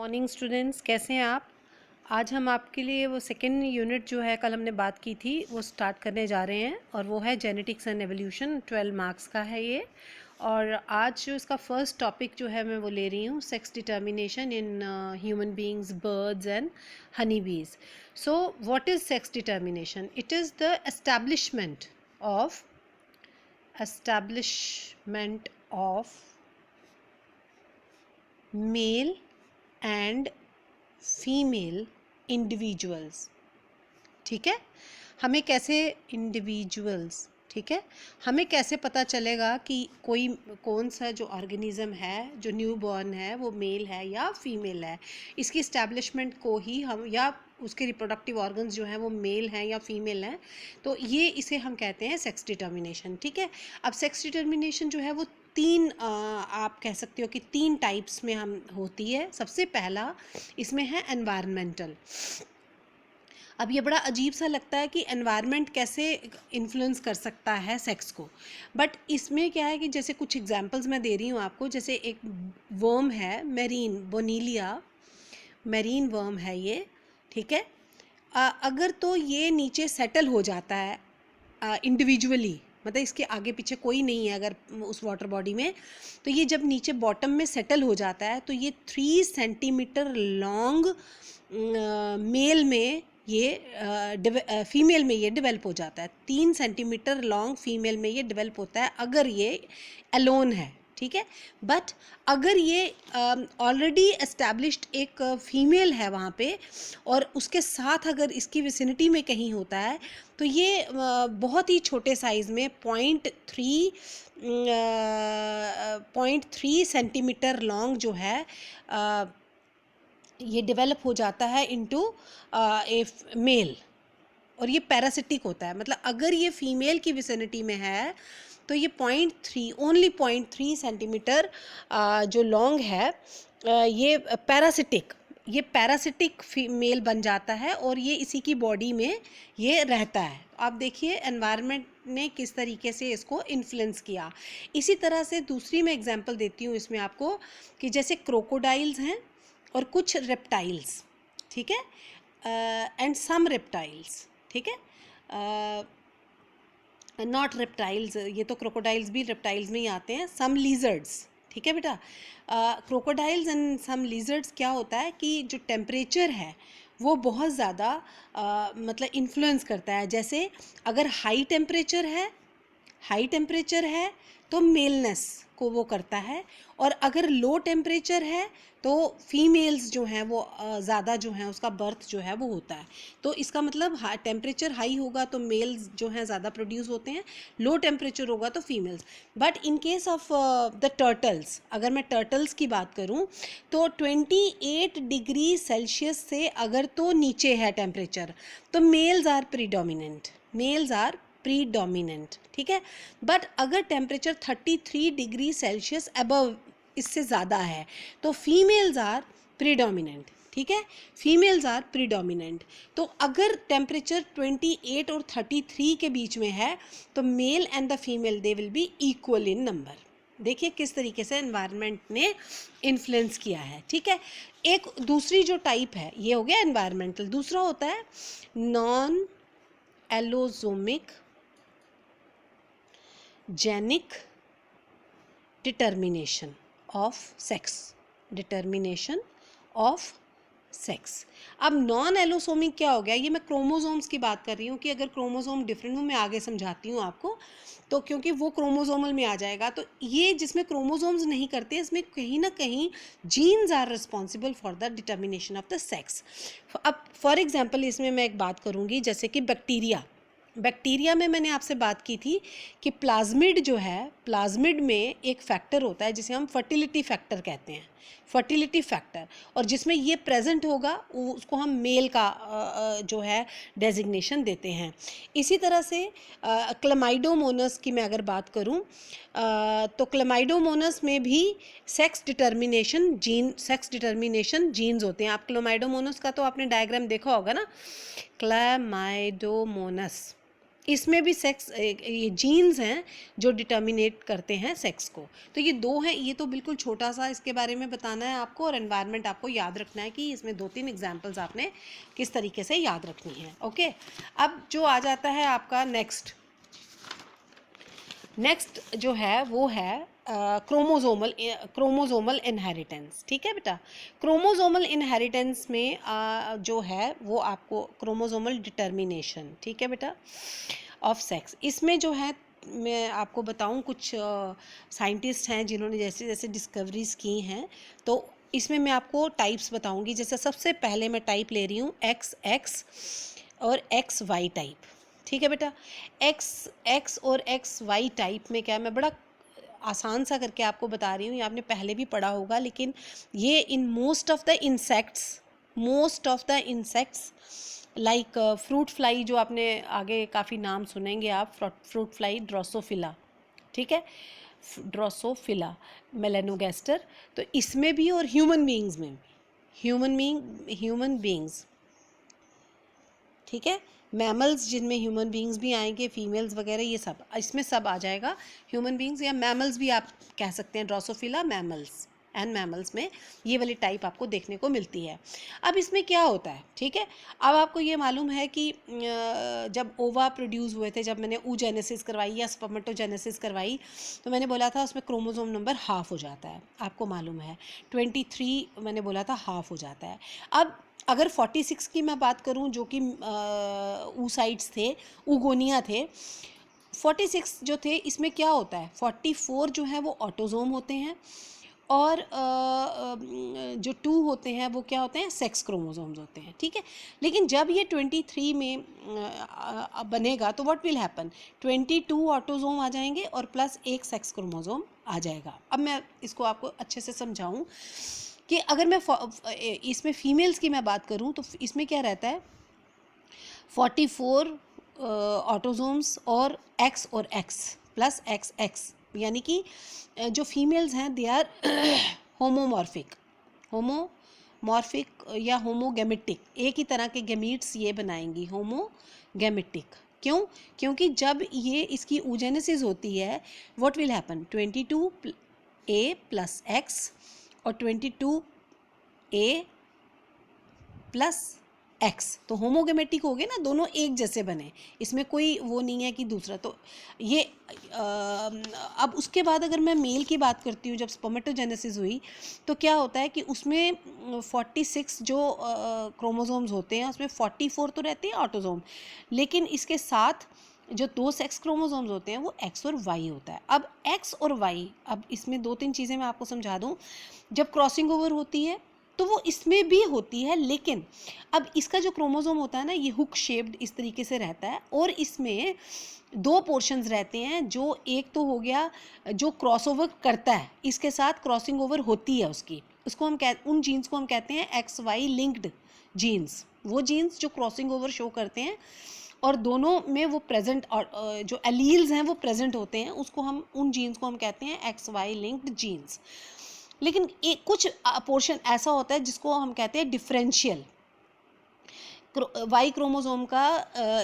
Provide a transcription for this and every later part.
Morning students, कैसे हैं आप। आज हम आपके लिए वो सेकेंड यूनिट जो है कल हमने बात की थी वो स्टार्ट करने जा रहे हैं और वो है जेनेटिक्स एंड एवोल्यूशन। 12 मार्क्स का है ये। और आज जो इसका फर्स्ट टॉपिक जो है मैं वो ले रही हूँ, sex determination in human beings, birds and honey bees. So what is sex determination? It is the establishment of male and female individuals. ठीक है, हमें कैसे इंडिविजुअल्स, ठीक है, हमें कैसे पता चलेगा कि कोई कौन सा जो ऑर्गेनिज्म है जो न्यू बॉर्न है वो मेल है या फीमेल है। इसकी इस्टेब्लिशमेंट को ही हम, या उसके रिप्रोडक्टिव ऑर्गन्स जो हैं वो मेल हैं या फीमेल हैं, तो ये इसे हम कहते हैं सेक्स डिटर्मिनेशन। ठीक है, अब सेक्स डिटर्मिनेशन जो है वो आप कह सकते हो कि 3 टाइप्स में हम होती है। सबसे पहला इसमें है एनवायरमेंटल। अब ये बड़ा अजीब सा लगता है कि एनवायरनमेंट कैसे इन्फ्लुएंस कर सकता है सेक्स को, बट इसमें क्या है कि जैसे कुछ एग्जांपल्स मैं दे रही हूँ आपको। जैसे एक वर्म है मेरीन बोनीलिया, मेरीन वर्म है ये, ठीक है। अगर तो ये नीचे सेटल हो जाता है इंडिविजुअली, मतलब इसके आगे पीछे कोई नहीं है अगर उस वाटर बॉडी में, तो ये जब नीचे बॉटम में सेटल हो जाता है तो ये 3 सेंटीमीटर लॉन्ग मेल में ये फीमेल में ये डेवलप हो जाता है। 3 सेंटीमीटर लॉन्ग फीमेल में ये डेवलप होता है अगर ये अलोन है, ठीक है। बट अगर ये ऑलरेडी एस्टैब्लिश्ड एक फीमेल है वहाँ पे और उसके साथ अगर इसकी विसिनिटी में कहीं होता है तो ये बहुत ही छोटे साइज़ में 0.3 सेंटीमीटर लॉन्ग जो है ये डेवलप हो जाता है इनटू ए मेल, और ये पैरासिटिक होता है। मतलब अगर ये फीमेल की विसिनिटी में है तो ये 0.3 सेंटीमीटर जो लॉन्ग है, ये पैरासिटिक फीमेल बन जाता है और ये इसी की बॉडी में ये रहता है। आप देखिए एनवायरनमेंट ने किस तरीके से इसको इन्फ्लुएंस किया। इसी तरह से दूसरी मैं एग्जांपल देती हूँ इसमें आपको, कि जैसे क्रोकोडाइल्स हैं और कुछ रेप्टाइल्स, ठीक है, एंड सम रेप्टाइल्स, ठीक है, नॉट रेप्टाइल्स, ये तो क्रोकोडाइल्स भी रेप्टाइल्स में ही आते हैं। सम लीजर्ड्स, ठीक है बेटा, क्रोकोडाइल्स एंड सम लीजर्ड्स क्या होता है कि जो टेम्परेचर है वो बहुत ज़्यादा मतलब इन्फ्लुएंस करता है। जैसे अगर हाई टेम्परेचर है तो मेलनेस को वो करता है, और अगर लो टेम्परेचर है तो फीमेल्स जो हैं वो ज़्यादा जो हैं उसका बर्थ जो है वो होता है। तो इसका मतलब टेम्परेचर हाई होगा तो मेल्स जो हैं ज़्यादा प्रोड्यूस होते हैं, लो टेम्परेचर होगा तो females. But in case of the turtles, अगर मैं टर्टल्स की बात करूं तो 28 डिग्री सेल्सियस से अगर तो नीचे है टेम्परेचर तो मेल्स आर प्रीडोमिनेंट, ठीक है। बट अगर टेम्परेचर 33 डिग्री सेल्सियस अबव, इससे ज़्यादा है, तो फीमेल्स आर प्रीडोमिनेंट, ठीक है, फीमेल्स आर प्रीडोमिनेंट। तो अगर टेम्परेचर 28 और 33 के बीच में है तो male and the female they will be equal in number. देखिए किस तरीके से एनवायरनमेंट ने इन्फ्लुएंस किया है, ठीक है। एक दूसरी जो टाइप है, ये हो गया एनवायरमेंटल। दूसरा होता है non allosomic genic determination of sex. अब नॉन एलोसोमिक क्या हो गया? ये मैं क्रोमोसोम्स की बात कर रही हूँ कि अगर क्रोमोसोम डिफरेंट हो, मैं आगे समझाती हूँ आपको, तो क्योंकि वो क्रोमोसोमल में आ जाएगा। तो ये जिसमें क्रोमोसोम्स नहीं करते, इसमें कहीं ना कहीं genes are responsible for the determination of the sex. अब फॉर एग्जाम्पल इसमें मैं एक बात करूँगी, जैसे कि बैक्टीरिया में मैंने आपसे बात की थी कि प्लाज्मिड जो है, प्लाज्मिड में एक फैक्टर होता है जिसे हम फर्टिलिटी फैक्टर कहते हैं, फर्टिलिटी फैक्टर, और जिसमें ये प्रेजेंट होगा उसको हम मेल का जो है डेजिग्नेशन देते हैं। इसी तरह से क्लमाइडोमोनस की मैं अगर बात करूं तो क्लमाइडोमोनस में भी सेक्स डिटर्मिनेशन जीन्स होते हैं। आप क्लमाइडोमोनस का तो आपने डायग्राम देखा होगा ना, क्लमाइडोमोनस, इसमें भी सेक्स, ये जीन्स हैं जो डिटर्मिनेट करते हैं सेक्स को। तो ये दो हैं, ये तो बिल्कुल छोटा सा इसके बारे में बताना है आपको, और एनवायरनमेंट आपको याद रखना है कि इसमें 2-3 एग्जांपल्स आपने किस तरीके से याद रखनी है। ओके, अब जो आ जाता है आपका नेक्स्ट जो है वो है क्रोमोजोमल इनहेरिटेंस। ठीक है बेटा, क्रोमोजोमल इनहेरिटेंस में जो है वो आपको क्रोमोजोमल डिटर्मिनेशन, ठीक है बेटा, ऑफ सेक्स, इसमें जो है मैं आपको बताऊं कुछ साइंटिस्ट हैं जिन्होंने जैसे जैसे डिस्कवरीज की हैं, तो इसमें मैं आपको टाइप्स बताऊंगी। जैसे सबसे पहले मैं टाइप ले रही हूँ XX और XY टाइप। ठीक है बेटा, X और XY टाइप में क्या, मैं बड़ा आसान सा करके आपको बता रही हूँ, ये आपने पहले भी पढ़ा होगा, लेकिन ये in most of the insects like fruit fly, जो आपने आगे काफ़ी नाम सुनेंगे आप, फ्रूट फ्लाई, ड्रोसोफिला, ठीक है, ड्रोसोफिला मेलेनोगैस्टर, तो इसमें भी, और ह्यूमन बींग्स, ठीक है, मैमल्स जिनमें ह्यूमन बींग्स भी आएंगे, फीमेल्स वगैरह, ये सब इसमें सब आ जाएगा, ह्यूमन बींग्स या मैमल्स भी आप कह सकते हैं, ड्रोसोफिला मैमल्स एंड मैमल्स में ये वाली टाइप आपको देखने को मिलती है। अब इसमें क्या होता है, ठीक है, अब आपको ये मालूम है कि जब ओवा प्रोड्यूस हुए थे, जब मैंने oogenesis करवाई या स्पर्मेटोजेनेसिस करवाई, तो मैंने बोला था उसमें क्रोमोसोम नंबर हाफ हो जाता है, आपको मालूम है 23 मैंने बोला था हाफ हो जाता है। अब अगर 46 की मैं बात करूं, जो कि oocytes थे, oogonia थे, 46 जो थे, इसमें क्या होता है, 44 जो है वो ऑटोजोम होते हैं, और जो 2 होते हैं वो क्या होते हैं, सेक्स क्रोमोसोम्स होते हैं। ठीक है, लेकिन जब ये 23 में बनेगा तो व्हाट विल हैपन, 22 ऑटोजोम आ जाएंगे और प्लस एक सेक्स क्रोमोसोम आ जाएगा। अब मैं इसको आपको अच्छे से समझाऊं कि अगर मैं इसमें फीमेल्स की मैं बात करूं तो इसमें क्या रहता है, 44 ऑटोजोम्स और X प्लस XX, यानी कि जो फीमेल्स हैं दे आर होमोमॉर्फिक या होमोगेमेटिक, एक ही तरह के गेमीट्स ये बनाएंगी, होमोगेमेटिक। क्यों? क्योंकि जब ये इसकी oogenesis होती है, what will happen, 22A plus X और 22A प्लस X, तो होमोगेमेटिक हो गए ना, दोनों एक जैसे बने, इसमें कोई वो नहीं है कि दूसरा। तो ये अब उसके बाद अगर मैं मेल की बात करती हूँ, जब स्पर्मेटोजेनेसिस हुई तो क्या होता है कि उसमें 46 जो क्रोमोसोम्स होते हैं उसमें 44 तो रहते हैं ऑटोजोम, लेकिन इसके साथ जो 2 सेक्स क्रोमोसोम्स होते हैं वो X और Y होता है। अब X और Y, अब इसमें 2-3 चीज़ें मैं आपको समझा दूँ। जब क्रॉसिंग ओवर होती है तो वो इसमें भी होती है, लेकिन अब इसका जो क्रोमोसोम होता है ना, ये हुक शेप्ड इस तरीके से रहता है, और इसमें 2 पोर्शंस रहते हैं, जो एक तो हो गया जो क्रॉसओवर करता है, इसके साथ क्रॉसिंग ओवर होती है उसकी, उसको हम उन जीन्स को हम कहते हैं XY लिंक्ड जीन्स, वो जीन्स जो क्रॉसिंग ओवर शो करते हैं और दोनों में वो प्रेजेंट, और जो एलील्स हैं वो प्रेजेंट होते हैं, उसको हम, उन जीन्स को हम कहते हैं XY लिंक्ड जीन्स। लेकिन एक कुछ पोर्शन ऐसा होता है जिसको हम कहते हैं डिफरेंशियल, वाई क्रोमोसोम का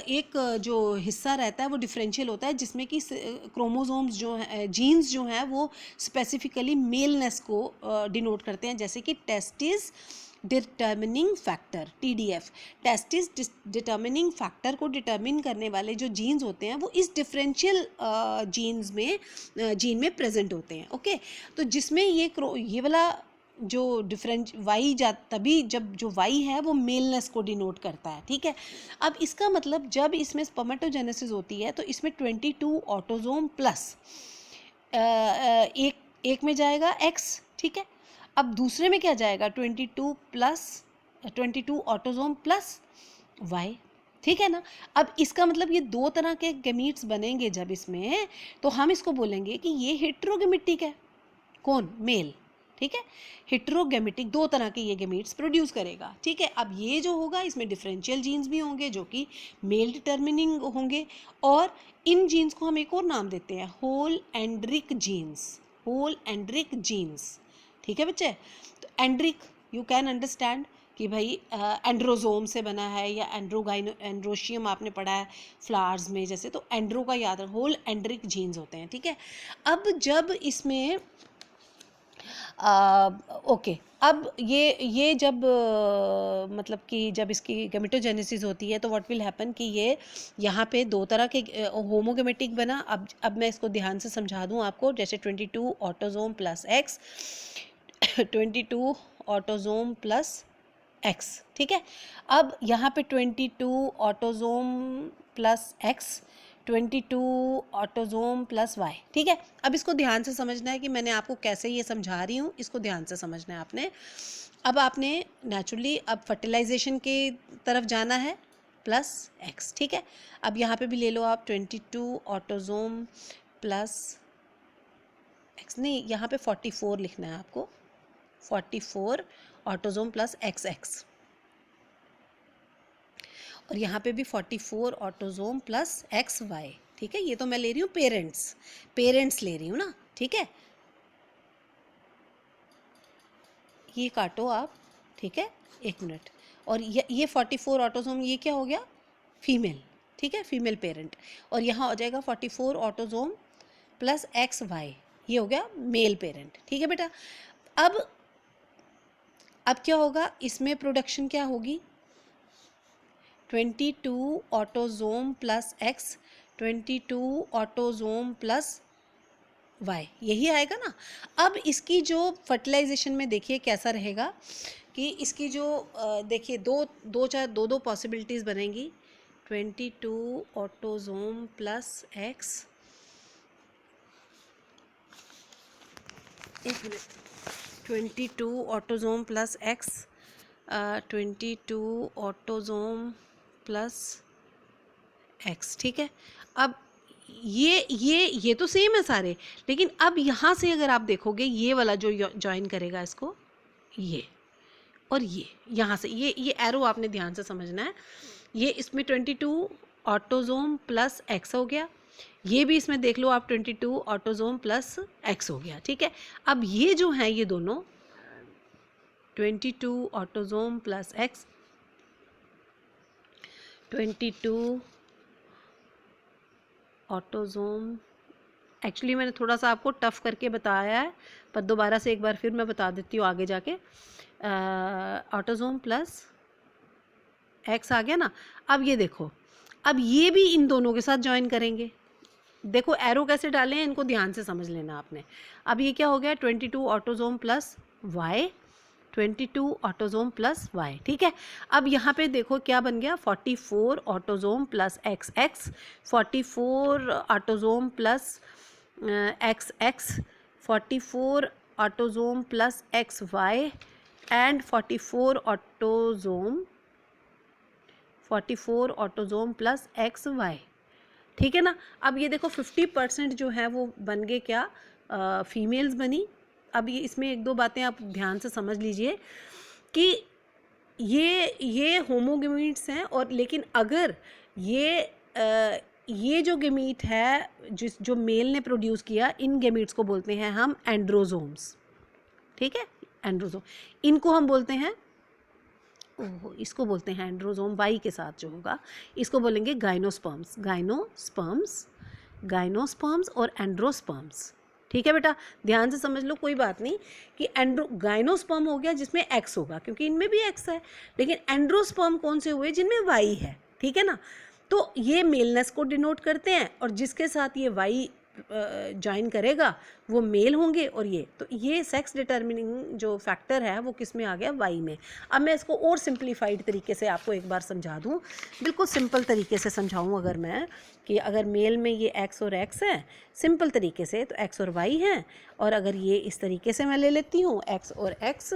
एक जो हिस्सा रहता है वो डिफरेंशियल होता है, जिसमें कि क्रोमोसोम्स जो हैं, जीन्स जो हैं, वो स्पेसिफिकली मेलनेस को डिनोट करते हैं, जैसे कि testis determining factor, TDF, testis determining factor को डिटर्मिन करने वाले जो जीन्स होते हैं वो इस डिफरेंशियल जीन में प्रेजेंट होते हैं। ओके, तो जिसमें ये वाला जो डिफरेंट वाई तभी जब जो वाई है वो मेलनेस को डिनोट करता है। ठीक है, अब इसका मतलब जब इसमें स्पर्मेटोजेनेसिस होती है तो इसमें 22 ऑटोजोम प्लस एक में जाएगा X, ठीक है, अब दूसरे में क्या जाएगा, 22 ऑटोजोम प्लस Y, ठीक है ना। अब इसका मतलब ये 2 तरह के गेमीट्स बनेंगे जब इसमें, तो हम इसको बोलेंगे कि ये हेटेरोगेमेटिक है, कौन, मेल, ठीक है, हेटेरोगेमेटिक, 2 तरह के ये गेमीट्स प्रोड्यूस करेगा। ठीक है, अब ये जो होगा इसमें डिफरेंशियल जीन्स भी होंगे जो कि मेल डिटर्मिनिंग होंगे, और इन जीन्स को हम एक और नाम देते हैं होल एंड्रिक जीन्स, ठीक है बच्चे। तो एंड्रिक, यू कैन अंडरस्टैंड कि भाई एंड्रोजोम से बना है या एंड्रोशियम आपने पढ़ा है फ्लावर्स में जैसे, तो एंड्रो का याद रखो, होल एंड्रिक जीन्स होते हैं, ठीक है। अब जब इसमें ओके, अब ये जब मतलब कि जब इसकी गैमेटोजेनेसिस होती है तो व्हाट विल हैपन कि ये यहाँ पे दो तरह के होमोगेमेटिक बना। अब मैं इसको ध्यान से समझा दूँ आपको, जैसे 22 autosome plus X 22 autosome plus X, ठीक है। अब यहाँ पे 22 autosome plus X 22 autosome plus Y, ठीक है। अब इसको ध्यान से समझना है कि मैंने आपको कैसे ये समझा रही हूँ, इसको ध्यान से समझना है आपने। अब आपने नेचुरली अब फर्टिलाइजेशन के तरफ जाना है प्लस एक्स, ठीक है। अब यहाँ पे भी ले लो आप 22 ऑटोजोम प्लस एक्स, नहीं यहाँ पे 44 लिखना है आपको, 44 ऑटोजोम प्लस एक्स एक्स, और यहाँ पे भी 44 ऑटोजोम प्लस एक्स वाई, ठीक है। ये तो मैं ले रही हूँ पेरेंट्स ले रही हूँ ना, ठीक है। ये काटो आप, ठीक है, 1 मिनट। और ये 44 ऑटोजोम ये क्या हो गया, फीमेल, ठीक है, फीमेल पेरेंट। और यहाँ हो जाएगा 44 ऑटोजोम प्लस एक्स वाई, ये हो गया मेल पेरेंट, ठीक है बेटा। अब क्या होगा, इसमें प्रोडक्शन क्या होगी, 22 autosome plus X 22 autosome plus Y, यही आएगा ना। अब इसकी जो फर्टिलाइजेशन में देखिए कैसा रहेगा कि इसकी जो देखिए दो पॉसिबिलिटीज़ बनेंगी, 22 ऑटोजोम प्लस एक्स, एक minute, 22 autosome plus X 22 autosome plus X, ठीक है। अब ये तो सेम है सारे, लेकिन अब यहाँ से अगर आप देखोगे ये वाला जो ज्वाइन करेगा इसको, ये और ये यहाँ से ये एरो आपने ध्यान से समझना है। ये इसमें 22 ऑटोजोम प्लस एक्स हो गया, ये भी इसमें देख लो आप 22 ऑटोजोम प्लस एक्स हो गया, ठीक है। अब ये जो है ये दोनों 22 autosome plus X 22 autosome, actually मैंने थोड़ा सा आपको टफ करके बताया है, पर दोबारा से एक बार फिर मैं बता देती हूँ आगे जाके। ऑटोजोम प्लस एक्स आ गया ना। अब ये देखो, अब ये भी इन दोनों के साथ ज्वाइन करेंगे, देखो एरो कैसे डालें हैं, इनको ध्यान से समझ लेना आपने। अब ये क्या हो गया, 22 autosome plus Y 22 autosome plus Y, ठीक है। अब यहाँ पे देखो क्या बन गया, 44 autosome plus X X 44 autosome plus X X 44 autosome plus X Y and 44 autosome plus X Y, ठीक है ना। अब ये देखो 50% जो है वो बन गए क्या, फीमेल्स बनी। अब ये इसमें एक दो बातें आप ध्यान से समझ लीजिए कि ये होमोगेमीट्स हैं, और लेकिन अगर ये जो गेमीट है जो मेल ने प्रोड्यूस किया, इन गेमीट्स को बोलते हैं हम एंड्रोजोम्स, ठीक है, एंड्रोजोम। इनको हम बोलते हैं, इसको बोलते हैं एंड्रोजोम, वाई के साथ जो होगा इसको बोलेंगे गाइनोस्पर्म्स और एंड्रोस्पर्म्स, ठीक है बेटा। ध्यान से समझ लो, कोई बात नहीं कि गाइनोस्पर्म हो गया जिसमें एक्स होगा, क्योंकि इनमें भी एक्स है, लेकिन एंड्रोस्पर्म कौन से हुए, जिनमें वाई है, ठीक है ना। तो ये मेलनेस को डिनोट करते हैं, और जिसके साथ ये वाई ज्वाइन करेगा वो मेल होंगे, और ये सेक्स डिटर्मिनिंग जो फैक्टर है वो किस में आ गया, वाई में। अब मैं इसको और सिंप्लीफाइड तरीके से आपको एक बार समझा दूं, बिल्कुल सिंपल तरीके से समझाऊं अगर मैं, कि अगर मेल में ये एक्स और एक्स है सिंपल तरीके से, तो एक्स और वाई हैं, और अगर ये इस तरीके से मैं ले लेती हूँ एक्स और एक्स,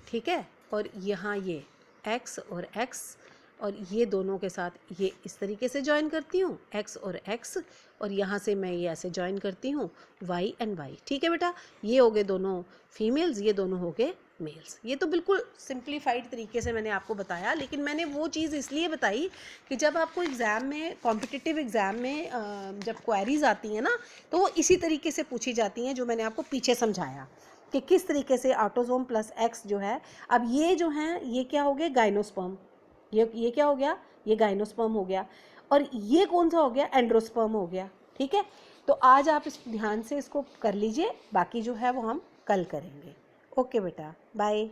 ठीक है, और यहाँ ये एक्स और एक्स, और ये दोनों के साथ ये इस तरीके से ज्वाइन करती हूँ एक्स और एक्स, और यहाँ से मैं ये ऐसे ज्वाइन करती हूँ वाई एंड वाई, ठीक है बेटा। ये हो गए दोनों फीमेल्स, ये दोनों हो गए मेल्स। ये तो बिल्कुल सिंप्लीफाइड तरीके से मैंने आपको बताया, लेकिन मैंने वो चीज़ इसलिए बताई कि जब आपको एग्ज़ाम में, कॉम्पिटिटिव एग्ज़ाम में जब क्वेरीज आती हैं ना, तो वो इसी तरीके से पूछी जाती हैं जो मैंने आपको पीछे समझाया, कि किस तरीके से ऑटोसोम प्लस एक्स जो है, अब ये जो है ये क्या हो गया, गाइनोस्पर्म, ये क्या हो गया, ये गाइनोस्पर्म हो गया, और ये कौन सा हो गया, एंड्रोस्पर्म हो गया। ठीक है, तो आज आप इस ध्यान से इसको कर लीजिए, बाकी जो है वो हम कल करेंगे। ओके बेटा, बाय।